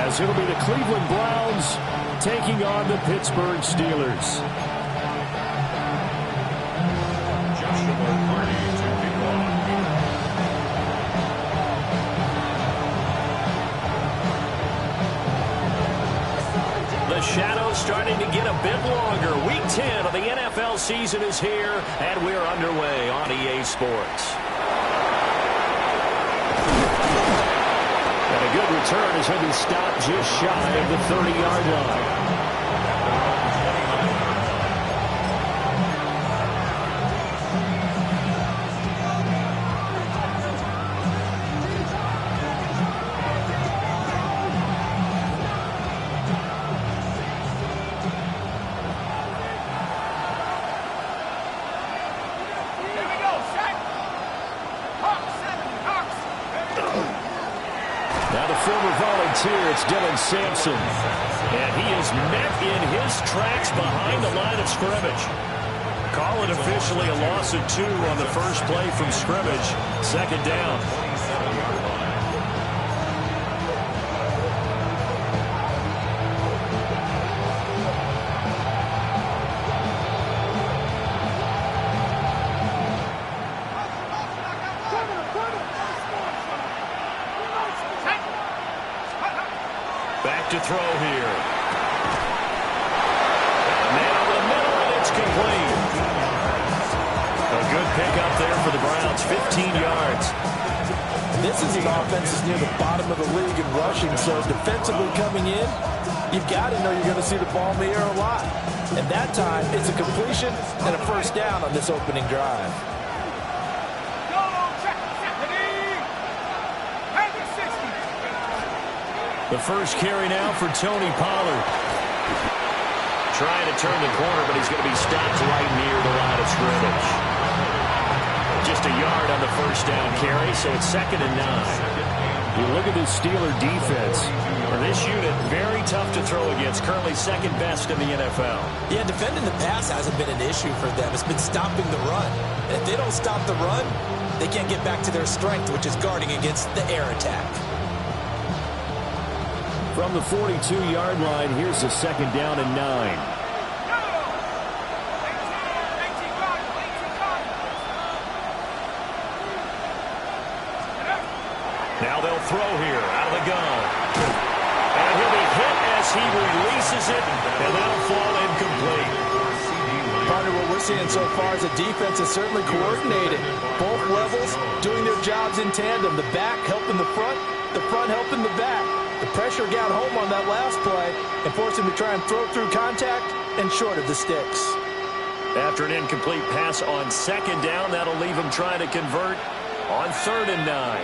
as it'll be the Cleveland Browns taking on the Pittsburgh Steelers. The shadow's starting to get a bit longer. Week 10 of the NFL season is here, and we're underway on EA Sports. And a good return as he'll be stopped just shy of the 30-yard line. It's Dylan Sampson, and he is met in his tracks behind the line of scrimmage. Call it officially a loss of 2 on the first play from scrimmage. Second down. To throw here. Man over the middle, and it's complete. A good pickup there for the Browns, 15 yards. This is an offense that's near the bottom of the league in rushing, so defensively coming in, you've got to know you're going to see the ball in the air a lot. And that time, it's a completion and a first down on this opening drive. The first carry now for Tony Pollard. Trying to turn the corner, but he's going to be stopped right near the line of scrimmage. Just a yard on the first down carry, so it's 2nd and 9. You look at this Steeler defense. For this unit, very tough to throw against. Currently 2nd best in the NFL. Yeah, defending the pass hasn't been an issue for them. It's been stopping the run. And if they don't stop the run, they can't get back to their strength, which is guarding against the air attack. From the 42-yard line, here's the 2nd down and 9. Now they'll throw here out of the gun. And he'll be hit as he releases it, and that'll fall incomplete. Partner, what we're seeing so far is the defense is certainly coordinated. Both levels doing their jobs in tandem. The back helping the front helping the back. The pressure got home on that last play and forced him to try and throw through contact and short of the sticks. After an incomplete pass on 2nd down, that'll leave him trying to convert on 3rd and 9.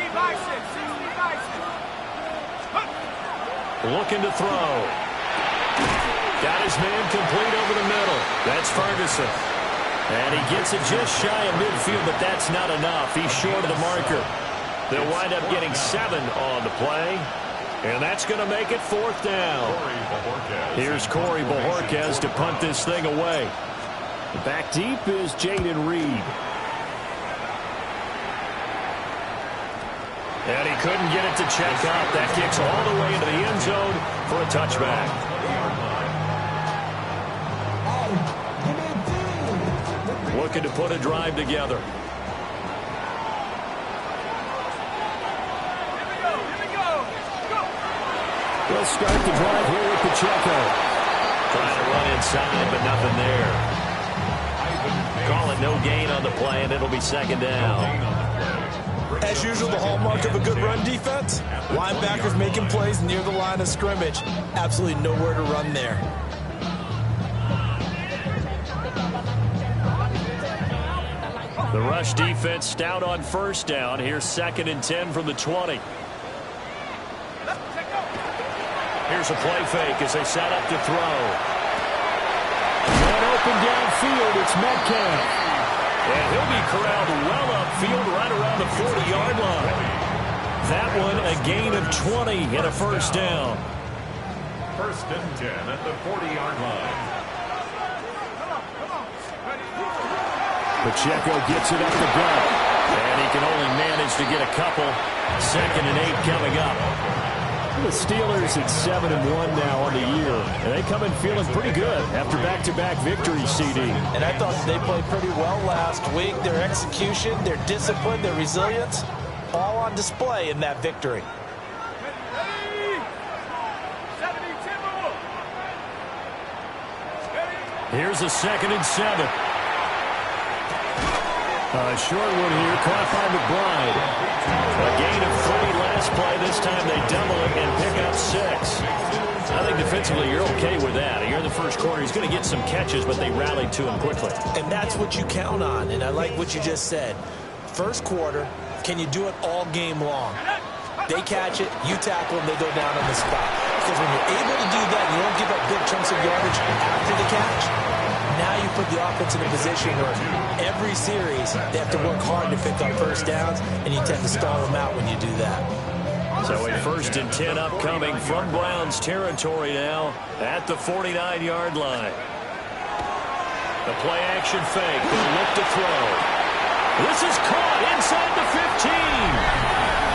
60 by 6. Looking to throw. Got his man complete over the middle. That's Ferguson. And he gets it just shy of midfield, but that's not enough. He's short of the marker. They'll wind up getting 7 on the play, and that's going to make it 4th down. Here's Corey Bojorquez to punt this thing away. Back deep is Jaden Reed. And he couldn't get it to check out. That kicks all the way into the end zone for a touchback. Looking to put a drive together. They'll start the drive here with Pacheco. Trying to run inside, but nothing there. Call it no gain on the play, and it'll be 2nd down. As usual, the hallmark of a good run defense, linebackers making plays near the line of scrimmage. Absolutely nowhere to run there. The rush defense stout on 1st down. Here's 2nd and 10 from the 20. Here's a play fake as they set up to throw. And open downfield, it's Metcalf. And he'll be corralled well upfield right around the 40-yard line. That one a gain of 20 and a 1st down. 1st and 10 at the 40-yard line. Pacheco gets it up the gut. And he can only manage to get a couple. 2nd and 8 coming up. The Steelers at 7-1 now on the year. And they come in feeling pretty good after back-to-back victories, CD. And I thought they played pretty well last week. Their execution, their discipline, their resilience, all on display in that victory. Here's a 2nd and 7. A short one here, caught by McBride. A gain of 3 last play. This time they double it and pick up 6. I think defensively you're okay with that. Here in the first quarter, he's going to get some catches, but they rallied to him quickly. And that's what you count on, and I like what you just said. First quarter, can you do it all game long? They catch it, you tackle them, they go down on the spot. Because when you're able to do that, you don't give up big chunks of yardage after the catch. Now you put the offense in a position where every series they have to work hard to pick up first downs, and you tend to stall them out when you do that. So a 1st and 10 upcoming from Browns territory now at the 49-yard line. The play action fake. They'll look to throw. This is caught inside the 15.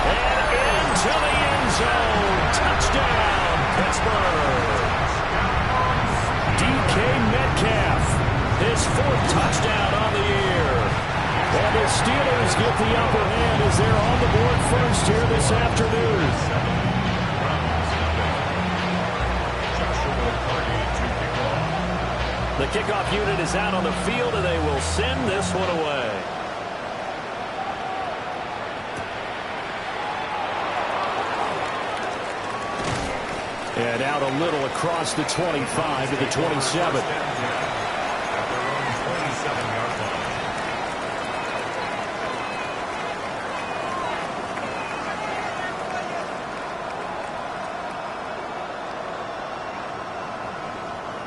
And into the end zone. Touchdown, Pittsburgh. DK Metcalf, his 4th touchdown on the year. And the Steelers get the upper hand as they're on the board first here this afternoon. The kickoff unit is out on the field, and they will send this one away. And out a little across the 25 to the 27.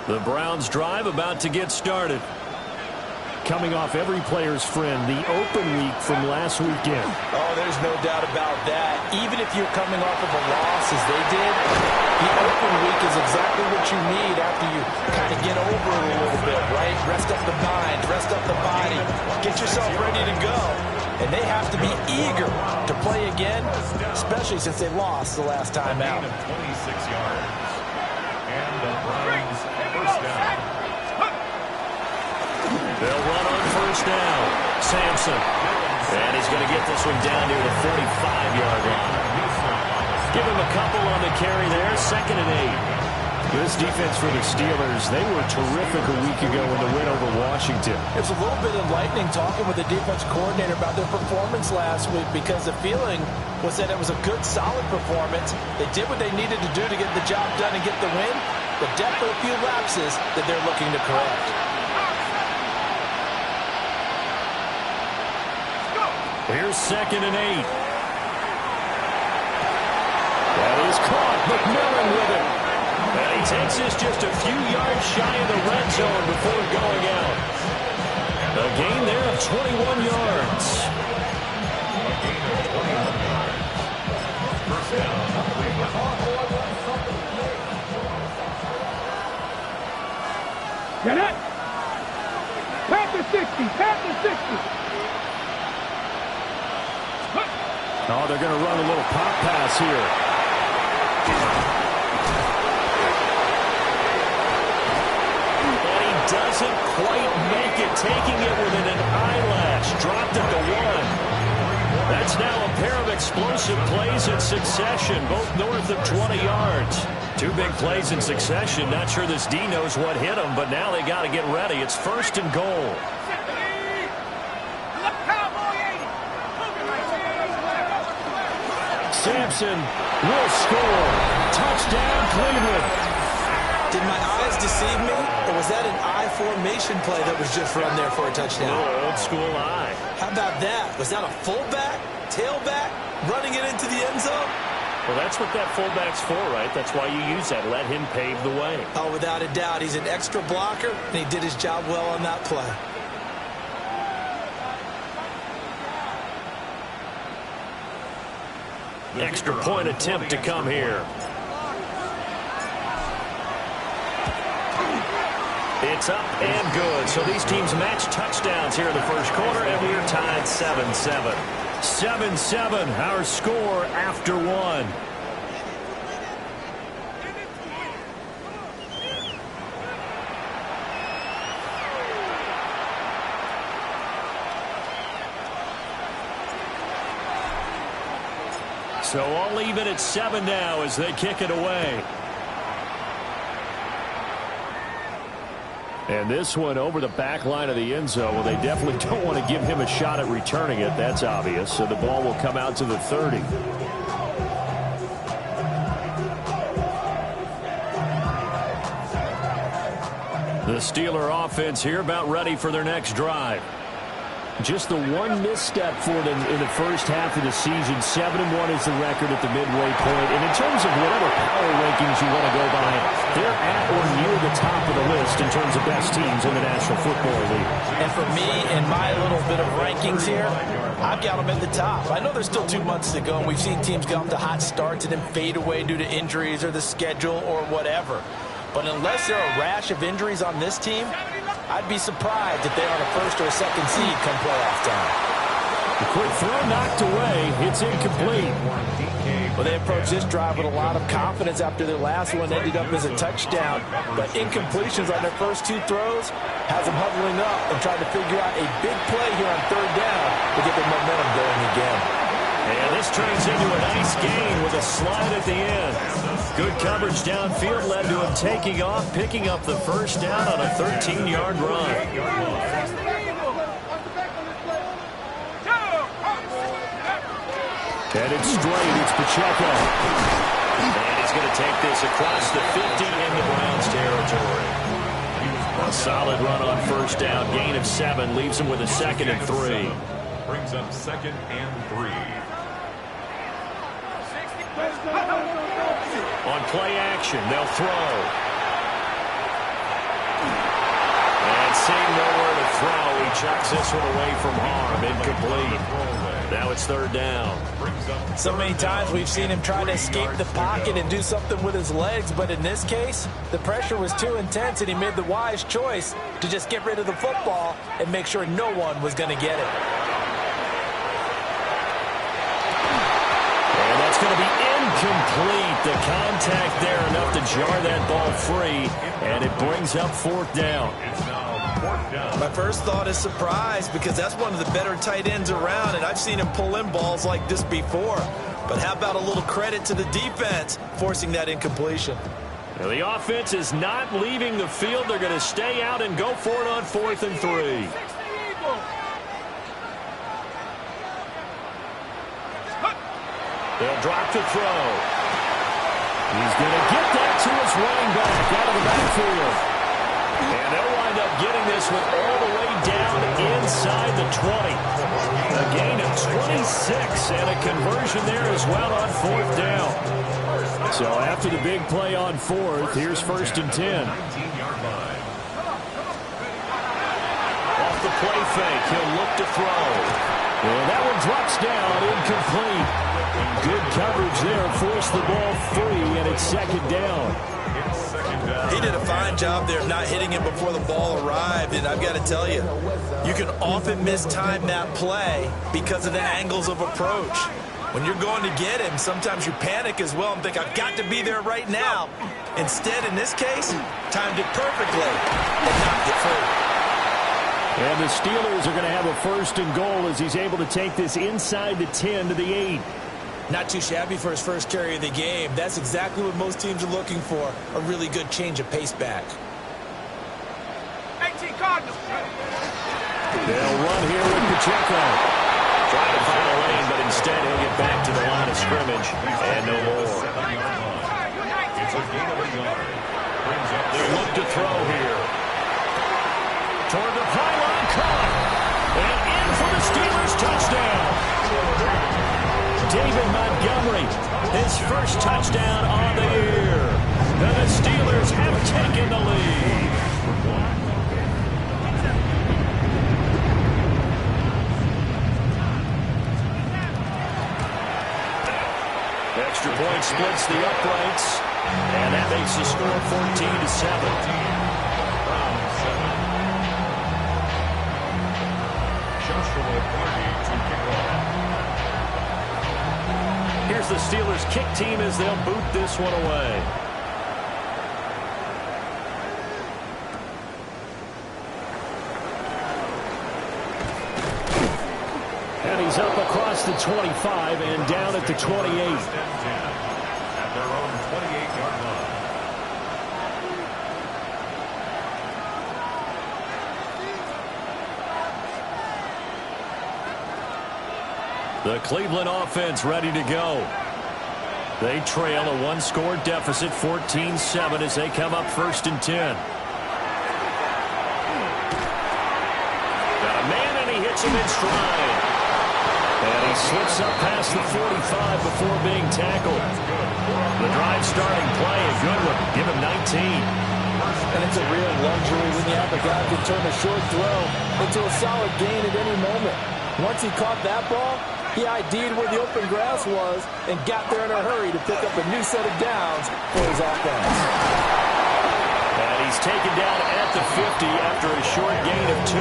The Browns drive about to get started. Coming off every player's friend, the open week from last weekend. Oh, there's no doubt about that. Even if you're coming off of a loss as they did, the open week is exactly what you need after you kind of get over it a little bit, right? Rest up the mind, rest up the body, get yourself ready to go. And they have to be eager to play again, especially since they lost the last time out. 26 yards. And the Browns first down. They'll run on first down. Sampson. And he's going to get this one down near the 45-yard line. Give him a couple on the carry there. 2nd and 8. This defense for the Steelers, they were terrific a week ago in the win over Washington. It's a little bit enlightening talking with the defense coordinator about their performance last week, because the feeling was that it was a good, solid performance. They did what they needed to do to get the job done and get the win, but definitely a few lapses that they're looking to correct. Here's 2nd and 8. That is caught. McMillan with it. And he takes this just a few yards shy of the red zone before going out. A gain there of 21 yards. First down. Get it! Panther 60! Panther 60! Oh, they're going to run a little pop pass here. And he doesn't quite make it, taking it within an eyelash. Dropped at the 1. That's now a pair of explosive plays in succession, both north of 20 yards. 2 big plays in succession. Not sure this D knows what hit him, but now they got to get ready. It's 1st and goal. Sampson will score. Touchdown, Cleveland. Did my eyes deceive me, or was that an I formation play that was just run there for a touchdown? Old school eye. How about that? Was that a fullback, tailback, running it into the end zone? Well, that's what that fullback's for, right? That's why you use that. Let him pave the way. Oh, without a doubt. He's an extra blocker, and he did his job well on that play. Extra point attempt to come here. It's up and good. So these teams match touchdowns here in the first quarter, and we are tied 7-7. 7-7, our score after 1. So all even at 7 now as they kick it away. And this one over the back line of the end zone. Well, they definitely don't want to give him a shot at returning it. That's obvious. So the ball will come out to the 30. The Steeler offense here about ready for their next drive. Just the one misstep for them in the first half of the season. 7-1 is the record at the midway point. And in terms of whatever power rankings you want to go by, they're at or near the top of the list in terms of best teams in the National Football League. And for me, in my little bit of rankings here, I've got them at the top. I know there's still 2 months to go, and we've seen teams get off to hot starts and then fade away due to injuries or the schedule or whatever. But unless there are a rash of injuries on this team, I'd be surprised if they're on a first or a second seed come playoff time. The quick throw knocked away. It's incomplete. Well, they approached this drive with a lot of confidence after their last one ended up as a touchdown. But incompletions on their first 2 throws has them huddling up and trying to figure out a big play here on 3rd down to get their momentum going again. And this turns into a nice gain with a slide at the end. Good coverage downfield led to him taking off, picking up the first down on a 13-yard run. Headed straight, it's Pacheco. And he's going to take this across the 50 into Browns territory. A solid run on first down, gain of 7, leaves him with a 2nd and 3. Brings up 2nd and 3. On play action, they'll throw. And seeing nowhere to throw, he chucks this one away from harm. Incomplete. Now it's 3rd down. So many times we've seen him try to escape the pocket and do something with his legs, but in this case, the pressure was too intense and he made the wise choice to just get rid of the football and make sure no one was going to get it. And that's going to be incomplete. The contact there enough to jar that ball free, and it brings up 4th down. My first thought is surprise because that's one of the better tight ends around, and I've seen him pull in balls like this before. But how about a little credit to the defense forcing that incompletion? Now the offense is not leaving the field. They're going to stay out and go for it on 4th and 3. They'll drop to throw. He's going to get that to his running back out of the backfield. And they'll wind up getting this one all the way down inside the 20. A gain of 26 and a conversion there as well on 4th down. So after the big play on 4th, here's 1st and 10. Off the play fake, he'll look to throw. And that one drops down, incomplete. Good coverage there, forced the ball free, and it's 2nd down. He did a fine job there of not hitting him before the ball arrived, and I've got to tell you, you can often mistime that play because of the angles of approach. When you're going to get him, sometimes you panic as well and think, I've got to be there right now. Instead, in this case, timed it perfectly and knocked it free. And the Steelers are going to have a 1st and goal as he's able to take this inside the 10 to the 8. Not too shabby for his first carry of the game. That's exactly what most teams are looking for, a really good change of pace back. 18 Cardinals. They'll run here with Pacheco. Trying to find a lane, but instead he'll get back to the line of scrimmage and no more. It's a gain of a yard. They look to throw here. Toward the pylon, caught. And in for the Steelers touchdown. David Montgomery, his first touchdown on the year. And the Steelers have taken the lead. Extra point splits the uprights, and that makes the score 14-7. Joshua Party to kick off. Here's the Steelers kick team as they'll boot this one away. And he is up across the 25 and down at the 28. At their own 28-yard line. The Cleveland offense ready to go. They trail a one-score deficit, 14-7, as they come up 1st and 10. Got a man, and he hits him in stride. And he slips up past the 45 before being tackled. The drive starting play, a good one. Give him 19. And it's a real luxury when you have a guy who can turn a short throw into a solid gain at any moment. Once he caught that ball, he ID'd where the open grass was and got there in a hurry to pick up a new set of downs for his offense. And he's taken down at the 50 after a short gain of 2.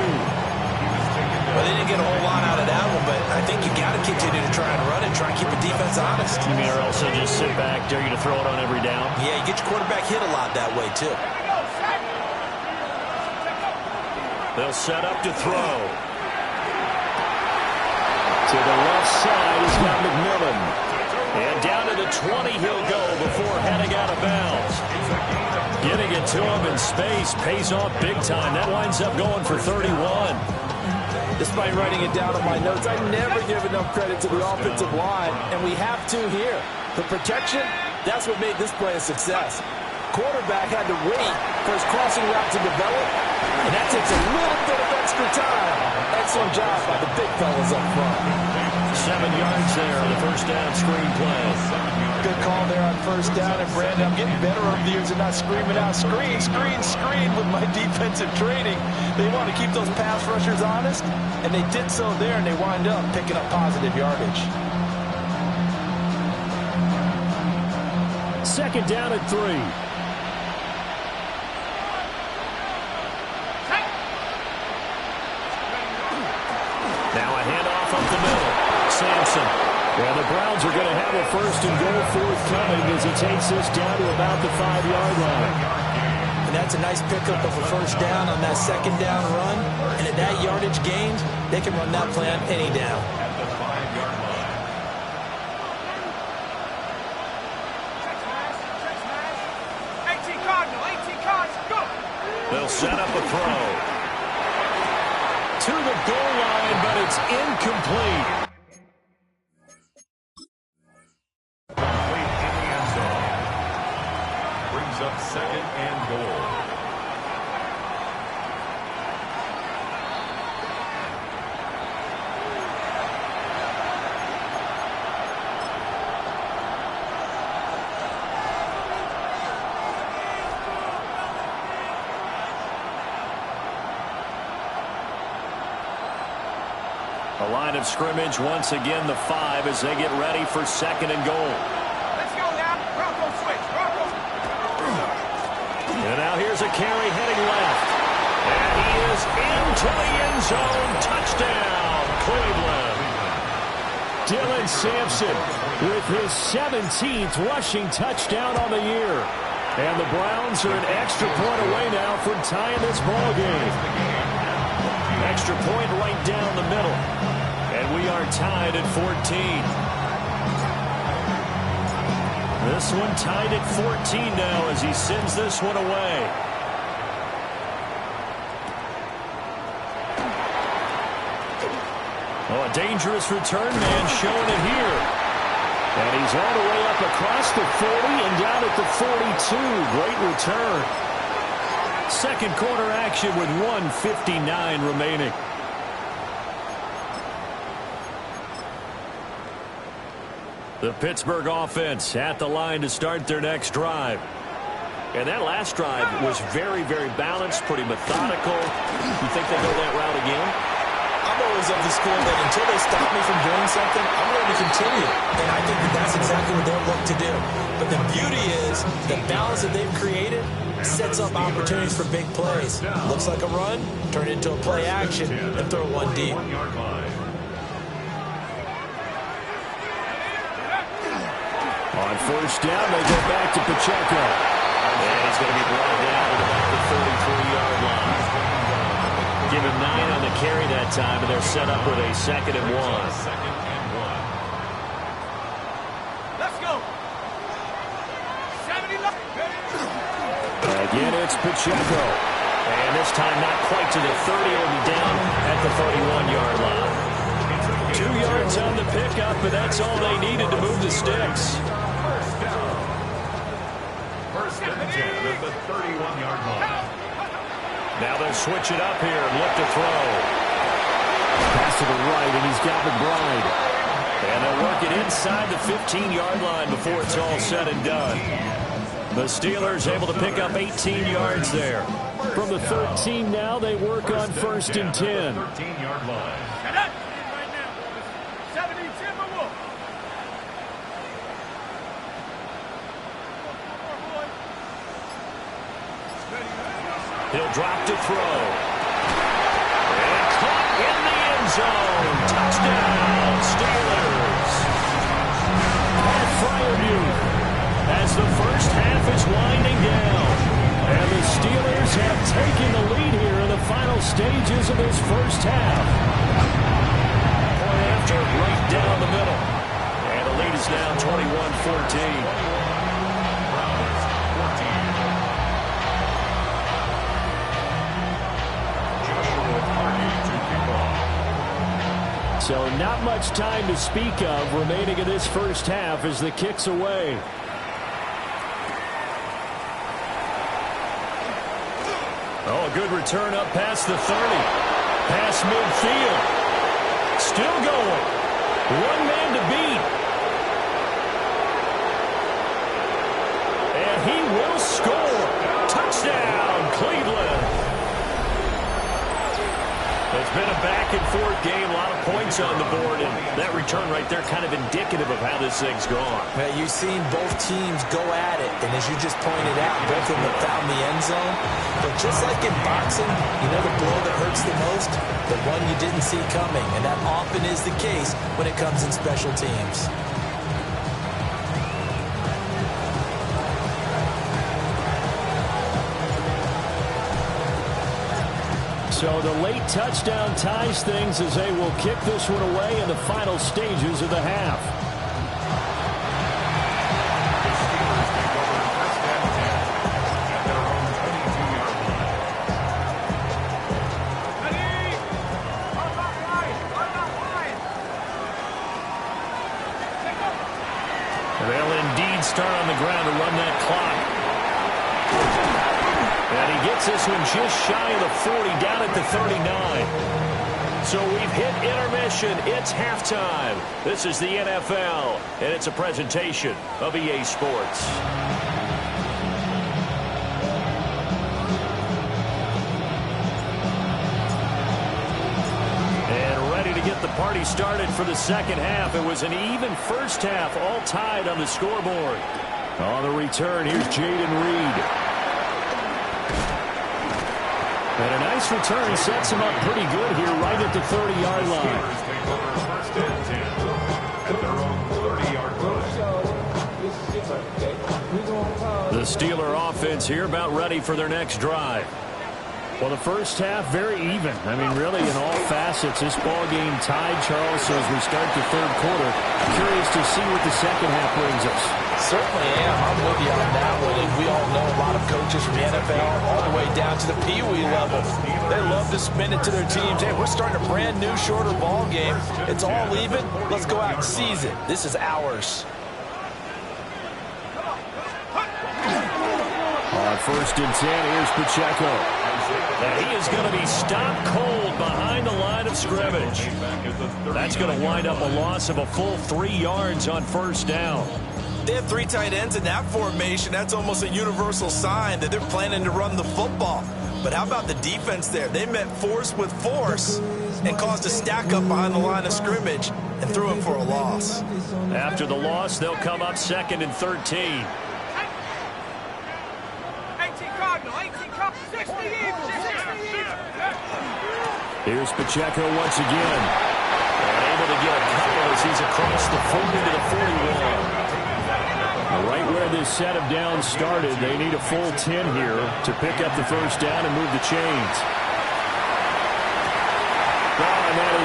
Well, they didn't get a whole lot out of that one, but I think you got to continue to try and run it, try and keep the defense honest. You mean or else they'll just sit back, dare you to throw it on every down? Yeah, you get your quarterback hit a lot that way, too. They'll set up to throw. To the left side, he's got McMillan. And down to the 20 he'll go before heading out of bounds. Getting it to him in space pays off big time. That winds up going for 31. Despite writing it down on my notes, I never give enough credit to the offensive line, and we have to here. The protection, that's what made this play a success. Quarterback had to wait for his crossing route to develop, and that takes a little bit of extra time. Excellent job by the big fellas up front. 7 yards there on the first down screen play. Good call there on first down. And, Brandon, I'm getting better over the years and not screaming out, screen, screen, screen with my defensive training. They want to keep those pass rushers honest, and they did so there, and they wind up picking up positive yardage. 2nd down and 3. Now a handoff up the middle. Sampson. Well, the Browns are going to have a 1st and goal forthcoming as he takes this down to about the 5-yard line. And that's a nice pickup of a first down on that 2nd down run. And at that yardage gained, they can run that play on any down. At the 5-yard line. They'll set up a throw. To the goal line, but it's incomplete. Complete in the end zone. Brings up 2nd and goal. A line of scrimmage once again, the 5 as they get ready for 2nd and goal. Let's go now. Bronco switch. Bronco. And now here's a carry heading left. And he is into the end zone. Touchdown, Cleveland. Dylan Sampson with his 17th rushing touchdown on the year. And the Browns are an extra point away now from tying this ball game. Extra point right down the middle. And we are tied at 14. This one tied at 14 now as he sends this one away. Oh, a dangerous return man showing it here. And he's all the way up across the 40 and down at the 42. Great return. 2nd quarter action with 1:59 remaining. The Pittsburgh offense at the line to start their next drive. And that last drive was very, very balanced, pretty methodical. You think they go that route again? I'm always of the school that until they stop me from doing something, I'm going to continue. And I think that that's exactly what they'll look to do. But the beauty is the balance that they've created sets up opportunities for big plays. Looks like a run, turn it into a play action, and throw one deep. 1-yard line. On first down, they go back to Pacheco. And he's going to be brought down at about the 33-yard line. Give him 9 on the carry that time, and they're set up with a 2nd and 1. Let's go. 70 left. Again, it's Pacheco. And this time not quite to the 30. It'll be down at the 31-yard line. 2 yards on the pickup, but that's all they needed to move the sticks. First and 10 at the 31-yard line. Now they'll switch it up here and look to throw. Pass to the right, and he's got McBride. And they'll work it inside the 15-yard line before it's all said and done. The Steelers able to pick up 18 yards there. From the 13 now, they work on 1st and 10. 13-yard line. He'll drop to throw. And caught in the end zone. Touchdown, Steelers. Pat Freiermuth as the first half is winding down. And the Steelers have taken the lead here in the final stages of this first half. Point after, right down the middle. And the lead is now 21-14. So not much time to speak of remaining in this first half as the kick's away. Oh, a good return up past the 30. Past midfield. Still going. One man to beat. And he will score. Touchdown, Cleveland. It's been a back-and-forth game, a lot of points on the board, and that return right there kind of indicative of how this thing's gone. Man, you've seen both teams go at it, and as you just pointed out, both of them have found the end zone. But just like in boxing, you know the blow that hurts the most? The one you didn't see coming, and that often is the case when it comes in special teams. So the late touchdown ties things as they will kick this one away in the final stages of the half. They'll indeed start on the ground to run that clock. And he gets this one just shy of the 40, down at the 39. So we've hit intermission. It's halftime. This is the NFL, and it's a presentation of EA Sports. And ready to get the party started for the second half. It was an even first half, all tied on the scoreboard. On the return, here's Jayden Reed. And a nice return sets him up pretty good here right at the 30-yard line. First and 10 at their own 30-yard line. The Steeler offense here about ready for their next drive. Well, the first half, very even. I mean, really, in all facets, this ball game tied, Charles. So as we start the third quarter, curious to see what the second half brings us. Certainly am. I'm with you on that one. And we all know a lot of coaches from the NFL all the way down to the Pee Wee level. They love to spin it to their teams. Hey, we're starting a brand new, shorter ball game. It's all even. Let's go out and seize it. This is ours. On 1st and 10, here's Pacheco. And he is going to be stopped cold behind the line of scrimmage. That's going to wind up a loss of a full 3 yards on first down. They have 3 tight ends in that formation. That's almost a universal sign that they're planning to run the football. But how about the defense there? They met force with force and caused a stack up behind the line of scrimmage and threw him for a loss. After the loss, they'll come up 2nd and 13. 18 Cardinal, 18 Cardinal, 60 Eagles, 60 Eagles. Here's Pacheco once again. And able to get a couple as he's across the 40 to the 41. Right where this set of downs started, they need a full 10 here to pick up the first down and move the chains.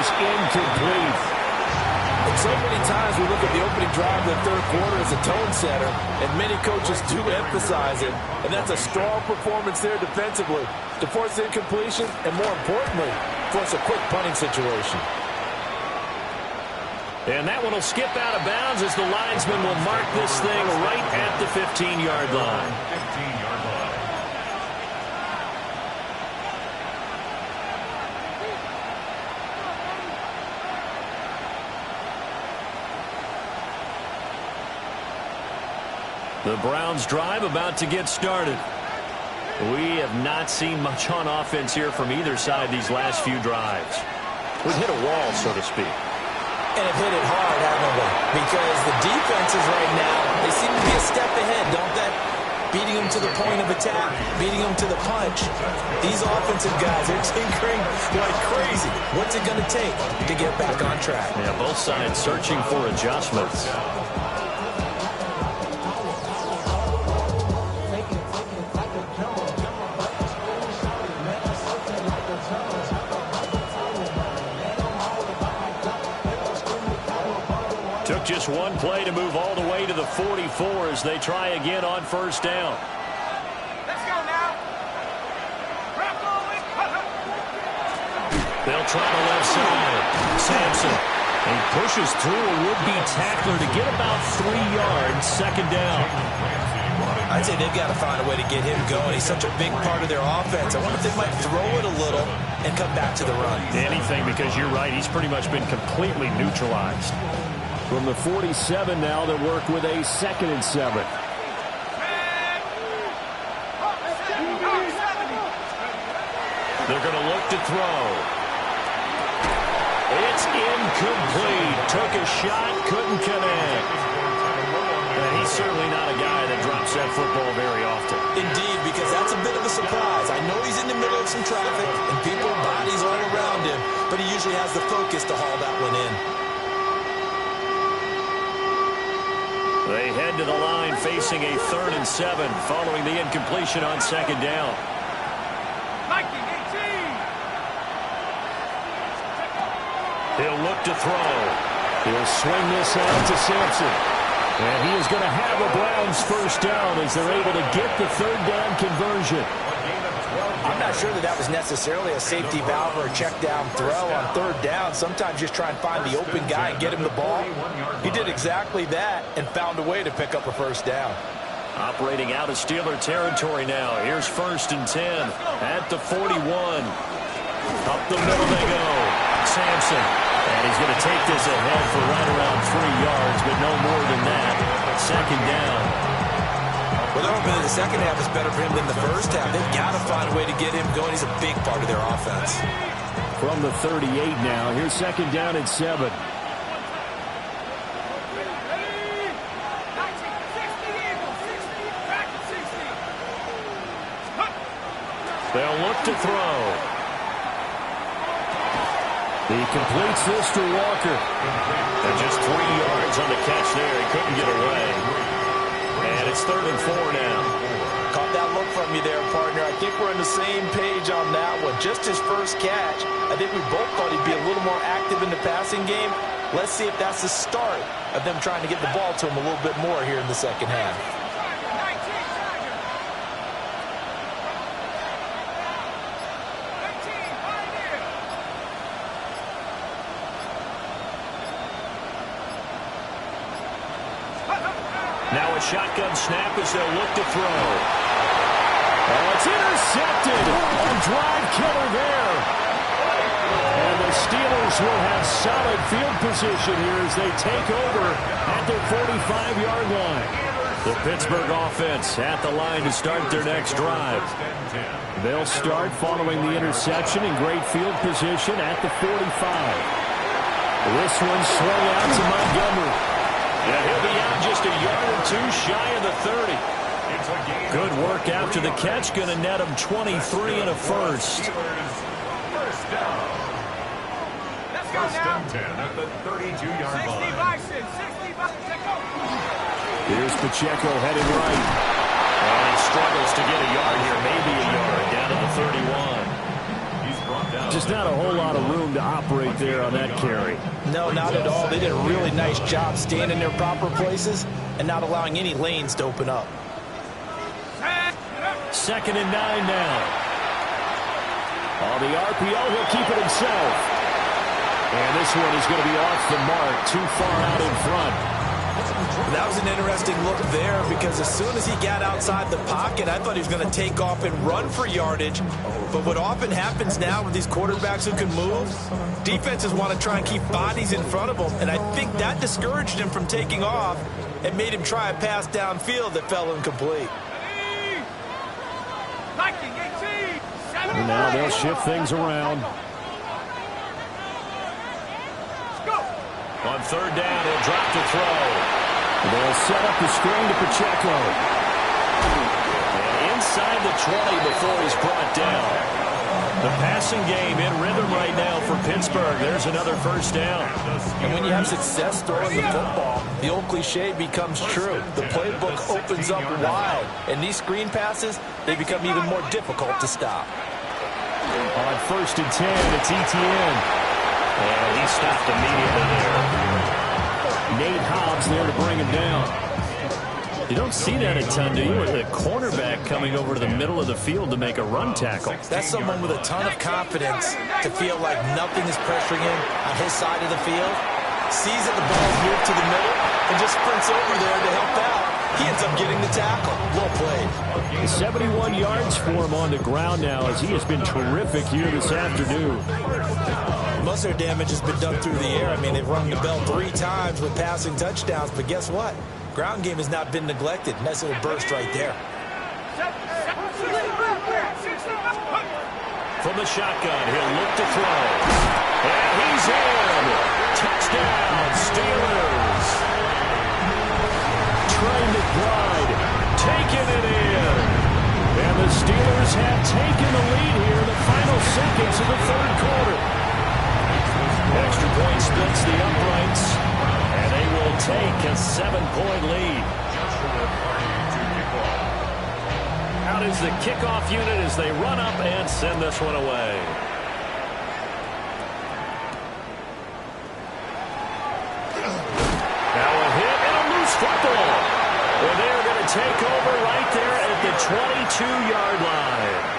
is incomplete. And so many times we look at the opening drive of the third quarter as a tone setter, and many coaches do emphasize it, and that's a strong performance there defensively to force incompletion and, more importantly, force a quick punting situation. And that one will skip out of bounds as the linesman will mark this thing right at the 15-yard line. 15-yard line. The Browns drive about to get started. We have not seen much on offense here from either side these last few drives. We've hit a wall, so to speak. And have hit it hard, haven't we? Because the defenses right now, they seem to be a step ahead, don't they? Beating them to the point of attack, beating them to the punch. These offensive guys, they're tinkering like crazy. What's it going to take to get back on track? Yeah, both sides searching for adjustments. Took just one play to move all the way to the 44 as they try again on first down. Let's go now. They'll try the left side. Sampson. He pushes through a would-be tackler to get about 3 yards, second down. I'd say they've got to find a way to get him going. He's such a big part of their offense. I wonder if they might throw it a little and come back to the run. Anything, because you're right. He's pretty much been completely neutralized. From the 47 now, they work with a 2nd and 7. They're going to look to throw. It's incomplete. Took a shot, couldn't connect. And he's certainly not a guy that drops that football very often. Indeed, because that's a bit of a surprise. I know he's in the middle of some traffic and people, bodies all around him, but he usually has the focus to haul that one in. They head to the line facing a 3rd and 7 following the incompletion on second down. He'll look to throw. He'll swing this out to Sampson. And he is going to have a Browns first down as they're able to get the 3rd down conversion. I'm not sure that was necessarily a safety valve or a check down throw on 3rd down. Sometimes just try and find the open guy and get him the ball. He did exactly that and found a way to pick up a first down. Operating out of Steeler territory now. Here's 1st and 10 at the 41. Up the middle they go. Sampson. And he's going to take this ahead for right around 3 yards, but no more than that. 2nd down. Well, they're hoping that the second half is better for him than the first half. They've got to find a way to get him going. He's a big part of their offense. From the 38 now, here's 2nd down and 7. They'll look to throw. He completes this to Walker. And just 3 yards on the catch there. He couldn't get away. And it's 3rd and 4 now. Caught that look from you there, partner. I think we're on the same page on that one. Just his first catch. I think we both thought he'd be a little more active in the passing game. Let's see if that's the start of them trying to get the ball to him a little bit more here in the second half. Now a shotgun snap as they'll look to throw. Oh, it's intercepted. A drive killer there. And the Steelers will have solid field position here as they take over at their 45-yard line. The Pittsburgh offense at the line to start their next drive. They'll start following the interception in great field position at the 45. This one swung out to Montgomery. Yeah, he'll be out just a yard or 2 shy of the 30. Good work after the catch. Going to net him 23 and a first. First down. Let's go First now. and 10 at the 32-yard 60 line. Bison, 60 Bison, go. Here's Pacheco headed right. And he struggles to get a yard here, maybe a yard, down to the 31. He's brought down Just not a whole lot of room to operate there on that carry. No, not at all. They did a really nice job staying in their proper places and not allowing any lanes to open up. 2nd and 9 now. On the RPO, he'll keep it himself. And this one is going to be off the mark, too far out in front. That was an interesting look there because as soon as he got outside the pocket, I thought he was going to take off and run for yardage. But what often happens now with these quarterbacks who can move, defenses want to try and keep bodies in front of them. And I think that discouraged him from taking off and made him try a pass downfield that fell incomplete. And now they'll shift things around. On 3rd down, he'll drop to throw. They'll set up the screen to Pacheco. And inside the 20 before he's brought down. The passing game in rhythm right now for Pittsburgh. There's another 1st down. And when you have success throwing the football, the old cliche becomes true. The playbook opens up wide. And these screen passes, they become even more difficult to stop. On 1st and 10, it's Etienne. And he stopped immediately there. Nate Hobbs there to bring him down. You don't see that a ton, do you? With a cornerback coming over to the middle of the field to make a run tackle. That's someone with a ton of confidence to feel like nothing is pressuring him on his side of the field. Sees that the ball's moved to the middle and just sprints over there to help out. He ends up getting the tackle. Well played. 71 yards for him on the ground now as he has been terrific here this afternoon. Most of their damage has been done through the air. I mean, they've rung the bell 3 times with passing touchdowns, but guess what? Ground game has not been neglected. Nice little burst right there. From the shotgun, he'll look to throw. And he's in. Touchdown, Steelers. Trey McBride taking it in. And the Steelers have taken the lead here in the final seconds of the 3rd quarter. Extra point splits the uprights, and they will take a 7-point lead. Out is the kickoff unit as they run up and send this one away. Now a hit and a loose football. And they're going to take over right there at the 22-yard line.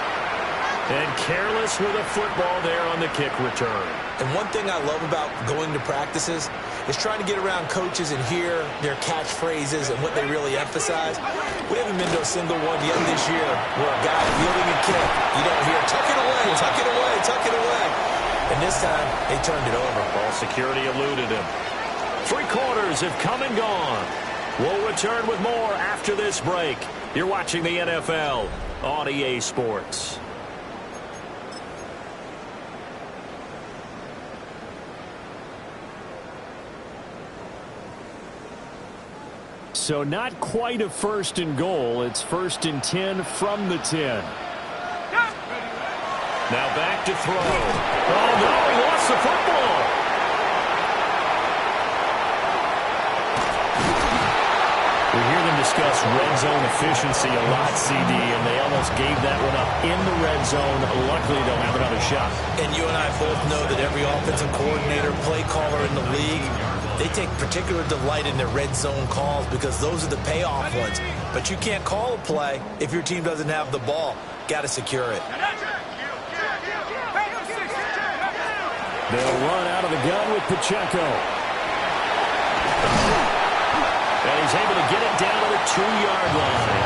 And careless with a football there on the kick return. And one thing I love about going to practices is trying to get around coaches and hear their catchphrases and what they really emphasize. We haven't been to a single one yet this year where a guy fielding a kick, you don't hear, tuck it away, tuck it away, tuck it away. And this time, they turned it over. Ball security eluded him. 3 quarters have come and gone. We'll return with more after this break. You're watching the NFL on EA Sports. So not quite a 1st and goal. It's 1st and 10 from the 10. Now back to throw. Oh, no, he lost the football. We hear them discuss red zone efficiency a lot, CD, and they almost gave that one up in the red zone. Luckily, they'll have another shot. And you and I both know that every offensive coordinator, play caller in the league, they take particular delight in their red zone calls because those are the payoff ones. But you can't call a play if your team doesn't have the ball. Got to secure it. They'll run out of the gun with Pacheco. And he's able to get it down to the 2-yard line.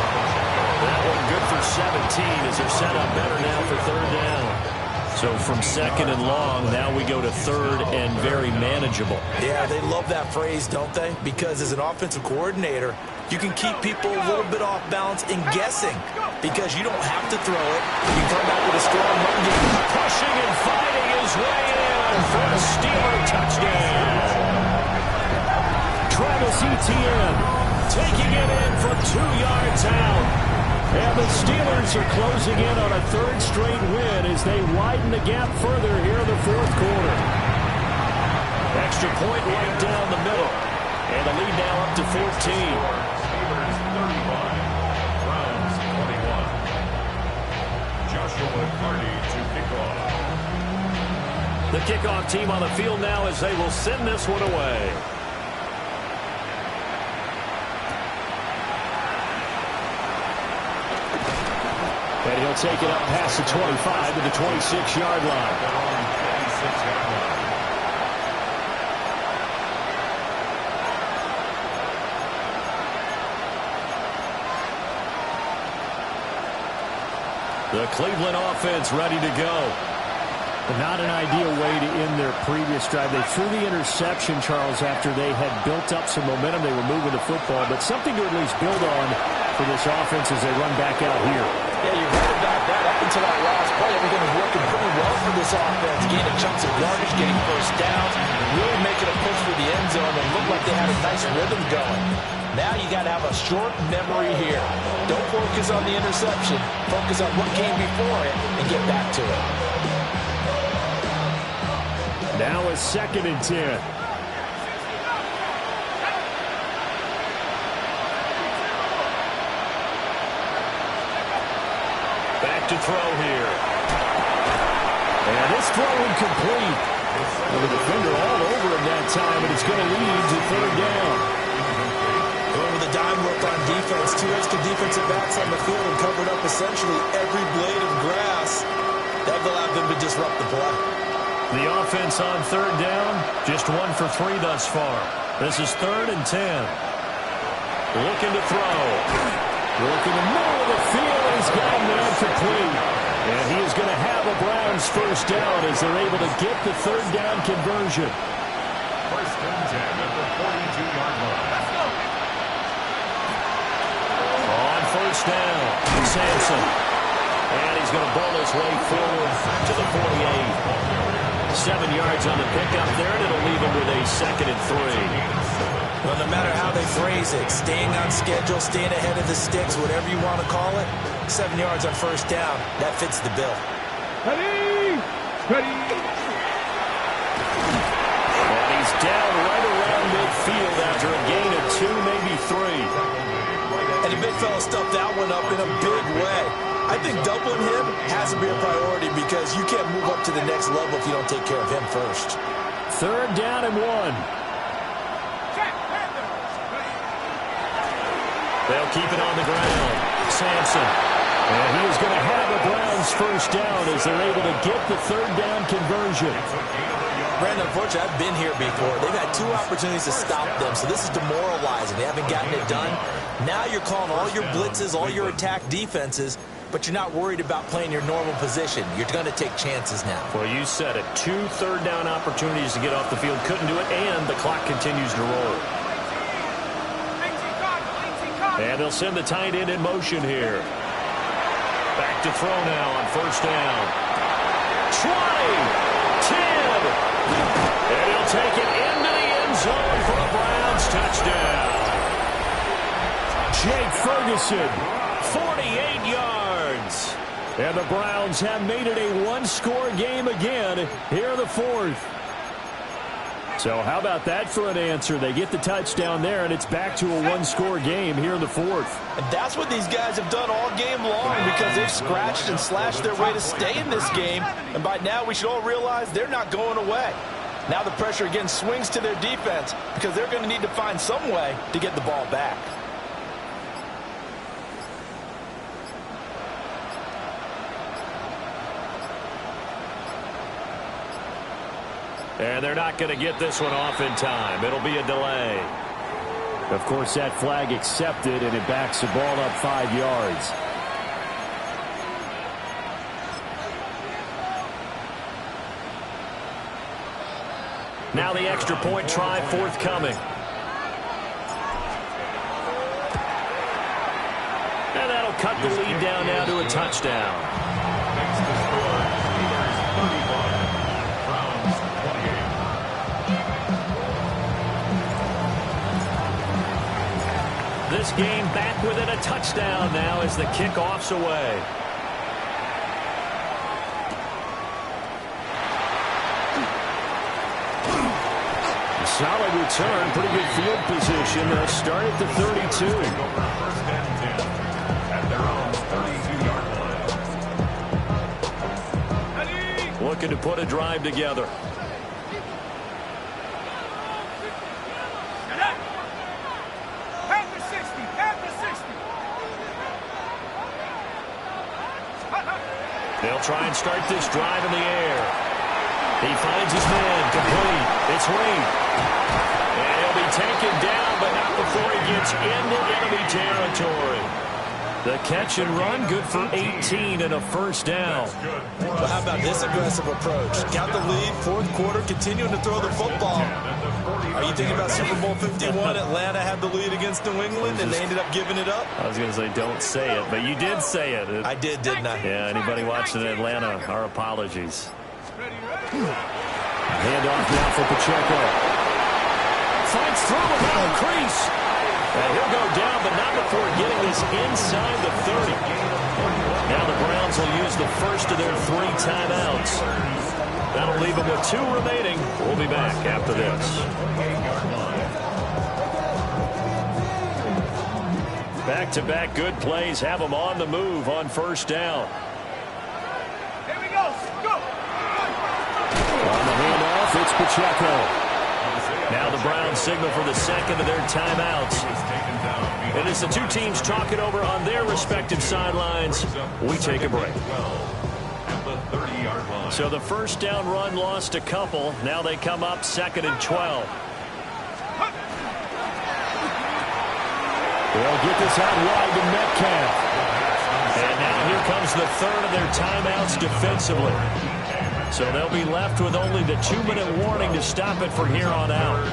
That one good for 17 as they're set up better now for 3rd down. So from 2nd and long, now we go to 3rd and very manageable. Yeah, they love that phrase, don't they? Because as an offensive coordinator, you can keep people a little bit off balance and guessing because you don't have to throw it. You come back with a strong run game. Pushing and fighting his way in for a Steeler touchdown. Travis Etienne taking it in from 2 yards out. And the Steelers are closing in on a 3rd straight win as they widen the gap further here in the 4th quarter. Extra point right down the middle. And the lead now up to 14. Steelers 35, Browns 21. Joshua Carty to kick off. The kickoff team on the field now as they will send this one away. And he'll take it up past the 25 to the 26-yard line. The Cleveland offense ready to go. But not an ideal way to end their previous drive. They threw the interception, Charles, after they had built up some momentum. They were moving the football, but something to at least build on for this offense as they run back out here. Yeah, you heard about that up until that last play. Everything was working pretty well for this offense. Gaining chunks of yardage, getting first downs, really making a push for the end zone, and looked like they had a nice rhythm going. Now you got to have a short memory here. Don't focus on the interception. Focus on what came before it and get back to it. Now a 2nd and 10. Back to throw here. And this throw incomplete. The defender all over him that time, and it's going to lead to 3rd down. Going with a dime look on defense. 2 extra defensive backs on the field and covered up essentially every blade of grass. That allowed them to disrupt the play. The offense on 3rd down, just 1 for 3 thus far. This is 3rd and 10. Looking to throw. Look in the middle of the field, and he's got him there complete. And he is going to have a Browns first down as they're able to get the 3rd down conversion. First and 10 at the 42-yard line. Let's go. On first down, Sampson. And he's going to ball his way forward to the 48. 7 yards on the pickup there, and it'll leave him with a 2nd and 3. Well, no matter how they phrase it, staying on schedule, staying ahead of the sticks, whatever you want to call it, 7 yards on first down, that fits the bill. Ready! Ready! And he's down right around midfield after a gain of 2, maybe 3. And the big fella stuffed that one up in a big way. I think doubling him has to be a priority because you can't move up to the next level if you don't take care of him first. 3rd down and 1. They'll keep it on the ground. Sampson. And he is going to have a Browns first down as they're able to get the 3rd down conversion. Brandon, unfortunately, I've been here before. They've had 2 opportunities to stop them, so this is demoralizing. They haven't gotten it done. Now you're calling all your blitzes, all your attack defenses, but you're not worried about playing your normal position. You're going to take chances now. Well, you said it. 2 third down opportunities to get off the field. Couldn't do it, and the clock continues to roll. And they'll send the tight end in motion here. Back to throw now on first down. 20, 10, and he'll take it into the end zone for a Browns touchdown. Jake Ferguson, 48 yards. and the Browns have made it a one-score game again here in the 4th. So how about that for an answer? They get the touchdown there, and it's back to a one-score game here in the 4th. And that's what these guys have done all game long because they've scratched and slashed their way to stay in this game. And by now, we should all realize they're not going away. Now the pressure again swings to their defense because they're going to need to find some way to get the ball back. And they're not going to get this one off in time. It'll be a delay. Of course, that flag accepted, and it backs the ball up 5 yards. Now the extra point try forthcoming. And that'll cut the lead down now to a touchdown. This game back within a touchdown now as the kickoff's away. Solid return, pretty good field position. They'll start at the 32. First and 10 at their own 32-yard line. looking to put a drive together. They'll try and start this drive in the air. He finds his man, complete. It's Reed. And he'll be taken down, but not before he gets into enemy territory. The catch and run, good for 18 and a first down. Well, how about this aggressive approach? Got the lead, fourth quarter, continuing to throw the football. Are you thinking about Super Bowl 51? Atlanta had the lead against New England, and they ended up giving it up? I was going to say, don't say it, but you did say it. I did, didn't I? Yeah, anybody watching Atlanta, our apologies. Handoff now for Pacheco. Fights through without a crease. And he'll go down, but not before getting this inside the 30. Now the Browns will use the first of their 3 timeouts. That'll leave them with 2 remaining. We'll be back after this. Back-to-back good plays have them on the move on first down. Here we go. Go. On the handoff, it's Pacheco. Now the Browns signal for the second of their timeouts. And as the two teams talk it over on their respective sidelines, we take a break. So the first down run lost a couple. Now they come up 2nd and 12. They'll get this out wide to Metcalf. And now here comes the third of their timeouts defensively. So they'll be left with only the 2-minute warning to stop it from here on out.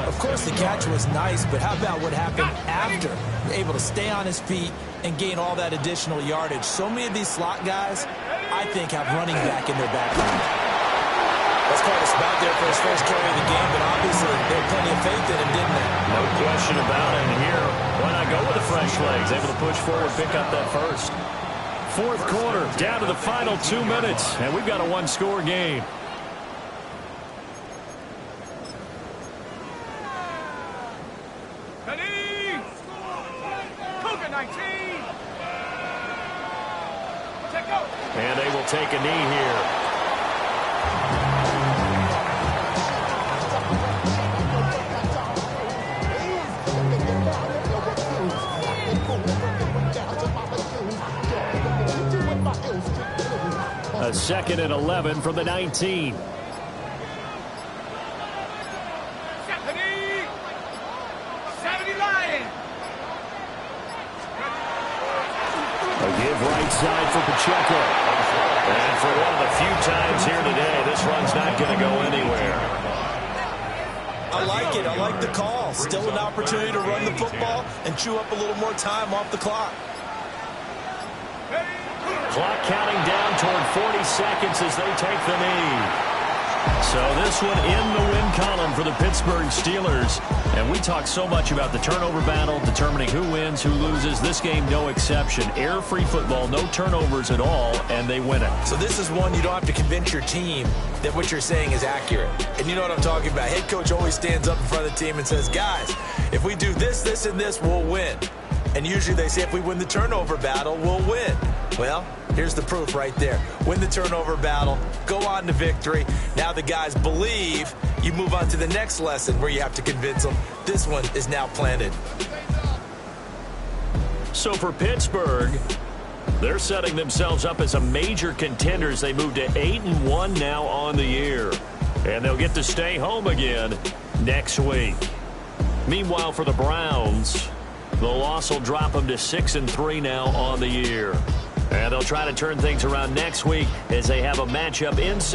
Of course, the catch was nice, but how about what happened after? Able to stay on his feet and gain all that additional yardage. So many of these slot guys, I think, have running back in their background. That's Curtis out there for his first carry of the game, but obviously they had plenty of faith in him, didn't they? No question about it. And here, why not go with the fresh legs? Able to push forward, pick up that first. Fourth quarter, down to the final 2 minutes, and we've got a 1-score game. Ready? Cougar 19. Check out. And they will take a knee here. A 2nd and 11 from the 19. Stephanie. 70 Lion. A give right side for Pacheco. And for one of the few times here today, this run's not going to go anywhere. I like it. I like the call. Still an opportunity to run the football and chew up a little more time off the clock. Clock counting down toward 40 seconds as they take the knee. So this one in the win column for the Pittsburgh Steelers. And we talk so much about the turnover battle, determining who wins, who loses. This game, no exception. Air-free football, no turnovers at all, and they win it. So this is one you don't have to convince your team that what you're saying is accurate. And you know what I'm talking about. Head coach always stands up in front of the team and says, guys, if we do this, this, and this, we'll win. And usually they say if we win the turnover battle, we'll win. Well, here's the proof right there. Win the turnover battle, go on to victory. Now the guys believe. You move on to the next lesson where you have to convince them. This one is now planted. So for Pittsburgh, they're setting themselves up as a major contender as they move to 8-1 now on the year. And they'll get to stay home again next week. Meanwhile, for the Browns, the loss will drop them to 6-3 now on the year. And they'll try to turn things around next week as they have a matchup in